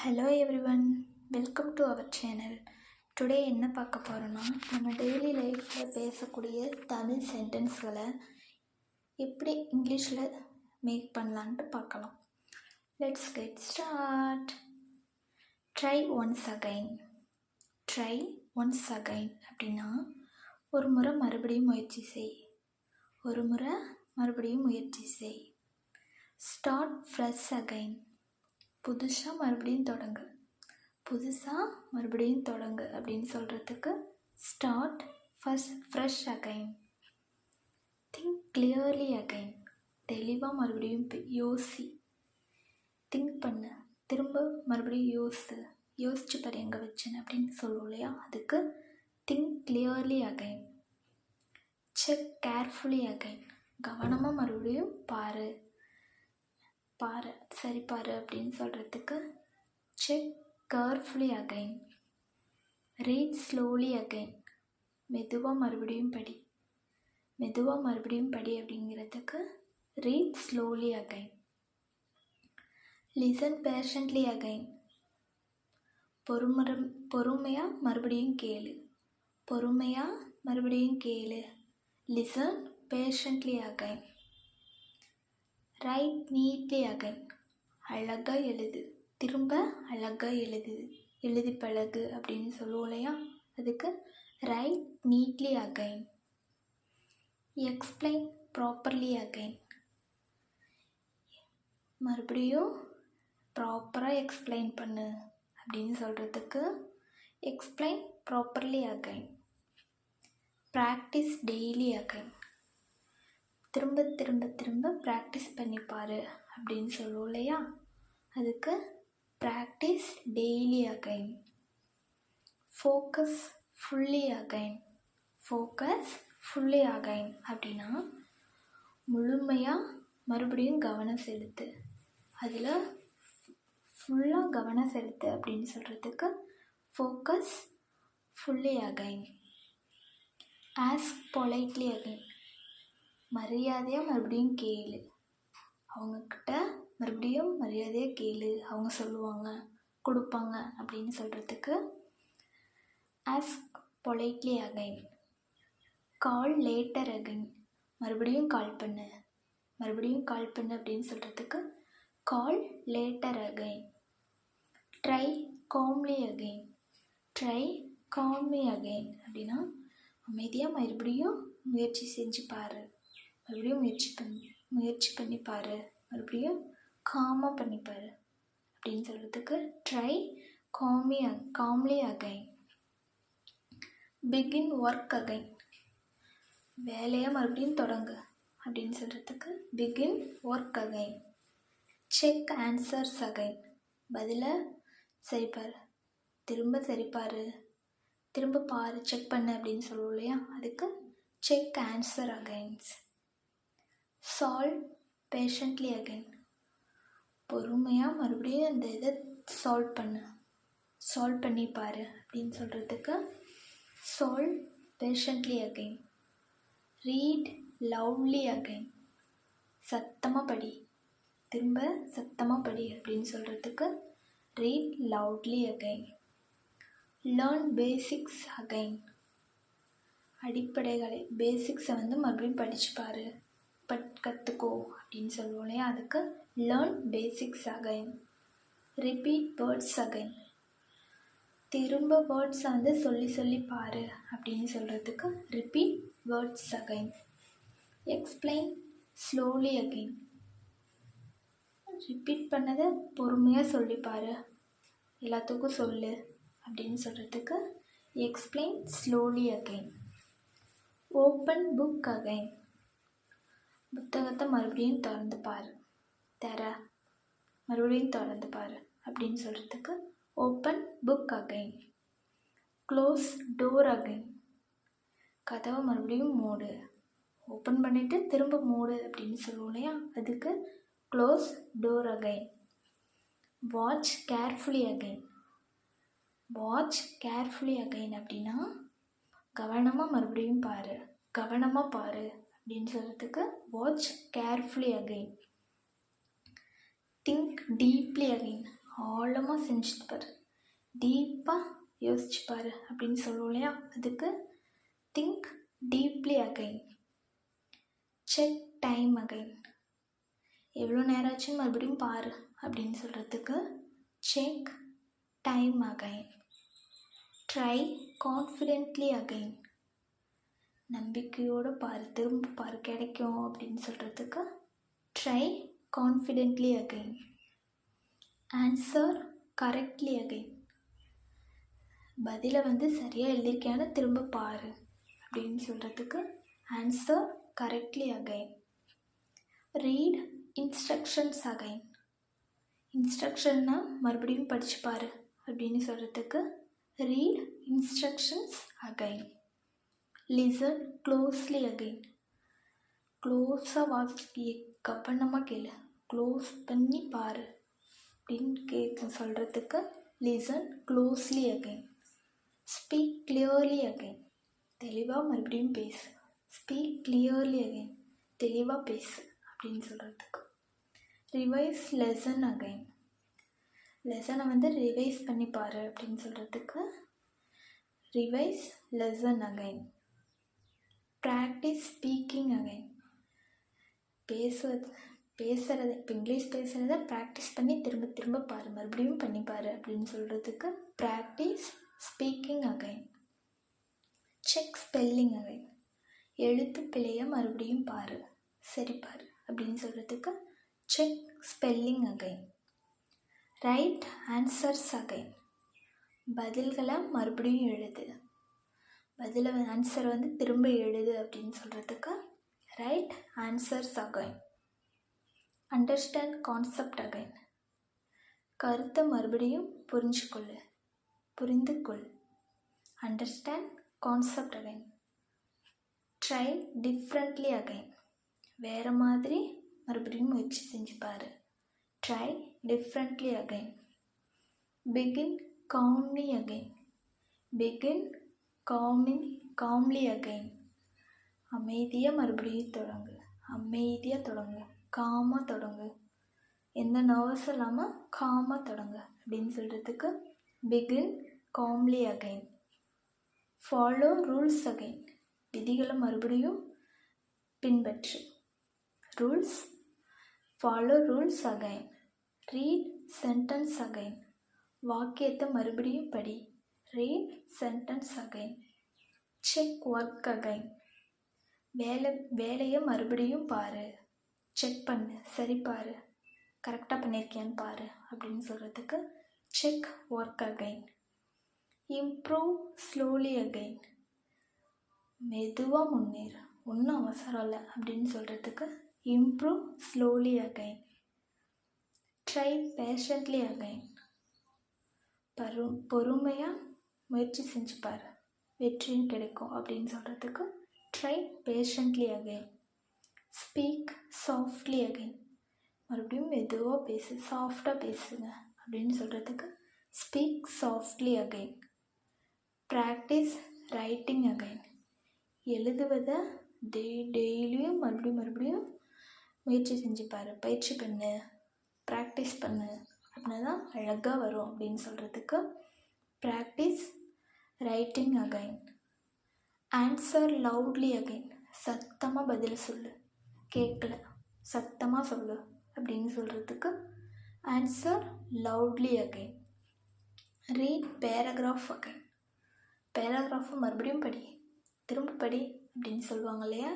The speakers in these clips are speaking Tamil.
Hello everyone, welcome to our channel. Today என்ன பார்க்க போகிறோன்னா, நம்ம டெய்லி லைஃப்பில் பேசக்கூடிய தமிழ் சென்டென்ஸ்களை எப்படி இங்கிலீஷில் மேக் பண்ணலான்ட்டு பார்க்கலாம். Let's get start. Try once again. Try once again அப்படின்னா ஒரு முறை மறுபடியும் முயற்சி செய். ஒரு முறை மறுபடியும் முயற்சி செய். Start fresh again. புதுசாக மறுபடியும் தொடங்கு. புதுசாக மறுபடியும் தொடங்கு அப்படின்னு சொல்கிறதுக்கு start fresh again. Think clearly again. தெளிவாக மறுபடியும் யோசி. திங்க் பண்ணு. திரும்ப மறுபடியும் யோசிச்சு பாரு எங்கே வச்சேன்னு அப்படின்னு சொல்லுவோம் இல்லையா, அதுக்கு think clearly again. Check carefully again. கவனமாக மறுபடியும் சரி பாரு அப்படின்னு சொல்கிறதுக்கு check carefully again. Read slowly again. மெதுவாக மறுபடியும் படி அப்படிங்கிறதுக்கு read slowly again. Listen patiently again. பொறுமையாக மறுபடியும் கேளு. Listen patiently again. Right neatly again. அழகாக எழுது. திரும்ப அழகாக எழுதி பழகு அப்படின்னு சொல்லுவோம் இல்லையா, அதுக்கு right neatly again. Explain properly again. மறுபடியும் ப்ராப்பராக எக்ஸ்பிளைன் பண்ணு அப்படின்னு சொல்கிறதுக்கு explain properly again. Practice daily again. திரும்ப ப்ராக்டிஸ் பண்ணிப்பார் அப்படின்னு சொல்லுவோம் இல்லையா, அதுக்கு practice daily again. Focus fully again அப்படின்னா முழுமையாக மறுபடியும் கவனம் செலுத்து. அதில் ஃபுல்லாக கவனம் செலுத்து அப்படின்னு சொல்கிறதுக்கு focus fully again. Ask politely again. மரியாதையாக மறுபடியும் கேளு. அவங்கக்கிட்ட மறுபடியும் மரியாதையாக கேளு, அவங்க சொல்லுவாங்க கொடுப்பாங்க அப்படின்னு சொல்கிறதுக்கு ask politely again. Call later again. மறுபடியும் கால் பண்ணு அப்படின்னு சொல்கிறதுக்கு call later again. Try calmly again அப்படின்னா அமைதியாக மறுபடியும் முயற்சி செஞ்சு பாரு. மறுபடியும் முயற்சி பண்ணி பாரு. மறுபடியும் காமாக பண்ணிப்பார் அப்படின்னு சொல்கிறதுக்கு try calmly again. Begin work again. வேலையை மறுபடியும் தொடங்கு அப்படின்னு சொல்கிறதுக்கு begin work again. Check answers again. பதிலை சரிப்பார். திரும்ப பாரு, செக் பண்ணு அப்படின்னு சொல்லுவோம் இல்லையா, அதுக்கு check answer against. Solve patiently again. பொறுமையாக மறுபடியும் அந்த இதை சால்வ் பண்ணிப்பார் அப்படின்னு சொல்கிறதுக்கு solve patiently again. Read loudly again. சத்தமாக படி. திரும்ப சத்தமாக படி அப்படின்னு சொல்கிறதுக்கு read loudly again. Learn basics again. அடிப்படைகளை பேசிக்ஸை மறுபடியும் படிச்சுப்பார், கற்றுக்கோ அப்படின்னு சொல்லுவோம் இல்லையா, அதுக்கு learn basics again. Repeat words again. திரும்ப வேர்ட்ஸை சொல்லி பாரு அப்படின்னு சொல்கிறதுக்கு repeat words again. Explain slowly again. Repeat பண்ணதை பொறுமையாக சொல்லிப்பார், எல்லாத்துக்கும் சொல்லு அப்படின்னு சொல்கிறதுக்கு explain slowly again. Open book again. புத்தகத்தை மறுபடியும் திறந்து பாரு அப்படின்னு சொல்கிறதுக்கு open book again. Close door again. கதவை மறுபடியும் மூடு. ஓப்பன் பண்ணிவிட்டு திரும்ப மூடு அப்படின்னு சொல்லுவோம் இல்லையா, அதுக்கு close door again. Watch carefully again அப்படின்னா கவனமாக மறுபடியும் பாரு அப்படின்னு சொல்கிறதுக்கு watch carefully again. Think deeply again. ஆழமாக செஞ்சுட்டு பாரு, டீப்பாக யோசிச்சு பாரு அப்படின்னு சொல்லுவோம் இல்லையா, அதுக்கு think deeply again. Check time again, எவ்வளோ நேரம் ஆச்சுன்னு மறுபடியும் பாரு அப்படின்னு சொல்கிறதுக்கு check time again. Try confidently again, நம்பிக்கையோடு பாரு, திரும்ப பாரு கிடைக்கும் அப்படின்னு சொல்கிறதுக்கு try confidently again. Answer correctly again, பதிலை சரியாக எழுதியிருக்கியான்னு திரும்ப பாரு அப்படின்னு சொல்கிறதுக்கு answer correctly again. Read instructions again, இன்ஸ்ட்ரக்ஷன்னா மறுபடியும் படித்து பாரு அப்படின்னு சொல்கிறதுக்கு read instructions again. Listen closely again, க்ளோஸாக கவனமாக கேளு, க்ளோஸ் பண்ணி பாரு அப்படின்னு சொல்கிறதுக்கு listen closely again. Speak clearly again, தெளிவாக மறுபடியும் பேசு, ஸ்பீக் கிளியர்லி அகைன், தெளிவாக பேசு அப்படின்னு சொல்கிறதுக்கு ரிவைஸ் லெசன் அகைன், லெசனை ரிவைஸ் பண்ணி பாரு அப்படின்னு சொல்கிறதுக்கு revise lesson again. Practice speaking again, பேசுகிறத இப்போ இங்கிலீஷ் பேசுகிறத ப்ராக்டிஸ் பண்ணி திரும்ப திரும்ப பாரு, மறுபடியும் பண்ணி பாரு அப்படின்னு சொல்கிறதுக்கு practice speaking again. Check spelling again, எழுத்து பிழையை மறுபடியும் பாரு, சரி பாரு அப்படின்னு சொல்கிறதுக்கு check spelling again. Right answers again, பதில்களை மறுபடியும் எழுது, ஆன்சரை திரும்ப எழுது அப்படின்னு சொல்கிறதுக்கு right answers again. Understand concept again, கருத்தை மறுபடியும் புரிந்து கொள். Understand concept again. Try differently again, வேறு மாதிரி மறுபடியும் முயற்சி செஞ்சு பாரு, try differently again. Begin calmly again, begin calmly again, அமைதியாக மறுபடியும் தொடங்கு, அமைதியாக தொடங்கு, காமாக தொடங்கு, எந்த நர்வஸும் இல்லாமல் காமாக தொடங்கு அப்படின்னு சொல்கிறதுக்கு begin calmly again. Follow rules again, விதிகளை மறுபடியும் பின்பற்று, rules, follow rules again. Read sentence again, வாக்கியத்தை மறுபடியும் படி, read sentence again. Check work again, வேலையை மறுபடியும் பாரு, செக் பண்ணு, சரி பாரு, கரெக்டாக பண்ணியிருக்கியான்னு பாரு அப்படின்னு சொல்கிறதுக்கு check work again. Improve slowly again, மெதுவாக முன்னேறு, ஒன்றும் அவசரம் இல்லை அப்படின்னு சொல்கிறதுக்கு improve slowly again. Try patiently again, பொறுமையாக முயற்சி செஞ்சு பாரு, வெற்றியும் கிடைக்கும் அப்படின்னு சொல்கிறதுக்கு try patiently again. Speak softly again, மறுபடியும் மெதுவாக பேசு, சாஃப்டாக பேசுங்க அப்படின்னு சொல்கிறதுக்கு speak softly again. Practice writing again, எழுதுவதை டெய்லியும் மறுபடியும் முயற்சி செஞ்சு பாரு, பயிற்சி பண்ணு, ப்ராக்டிஸ் பண்ணு, அப்படின்னா தான் அழகாக வரும் அப்படின்னு சொல்கிறதுக்கு practise writing again. Answer loudly again, சத்தமாக பதில் சொல்லு, கேட்கல சத்தமாக சொல்லு அப்படின்னு சொல்கிறதுக்கு answer loudly again. Read paragraph again, பேராகிராஃபை மறுபடியும் படி, திரும்ப படி அப்படின்னு சொல்லுவாங்க இல்லையா,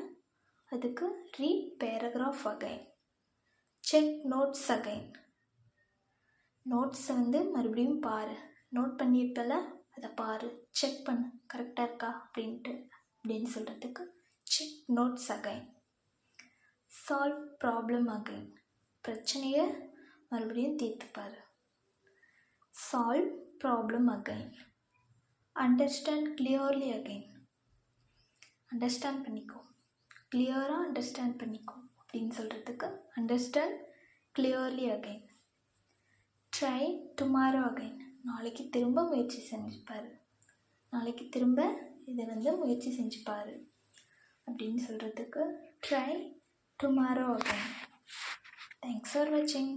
அதுக்கு read paragraph again. Check notes again, நோட்ஸை மறுபடியும் பாரு, நோட் பண்ணியிருப்பல அதை பாரு, செக் பண்ணு கரெக்டாக இருக்கா அப்படின்னு சொல்கிறதுக்கு check notes again. Solve problem again, பிரச்சனையை மறுபடியும் தீர்த்துப்பாரு, solve problem again. Understand clearly again, understand பண்ணிக்கோ, கிளியராக அண்டர்ஸ்டாண்ட் பண்ணிக்கோ அப்படின்னு சொல்கிறதுக்கு understand clearly again. Try tomorrow again, நாளைக்கு திரும்ப முயற்சி செஞ்சுப்பார், நாளைக்கு திரும்ப இதை முயற்சி செஞ்சுப்பார் அப்படின்னு சொல்கிறதுக்கு try tomorrow again. Thanks for வாட்சிங்.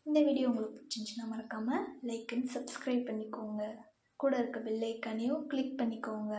இந்த வீடியோ உங்களுக்கு பிடிச்சிருந்துச்சுன்னா மறக்காமல் லைக் அண்ட் சப்ஸ்கிரைப் பண்ணிக்கோங்க. கூட இருக்க பெல் ஐக்கானையும் கிளிக் பண்ணிக்கோங்க.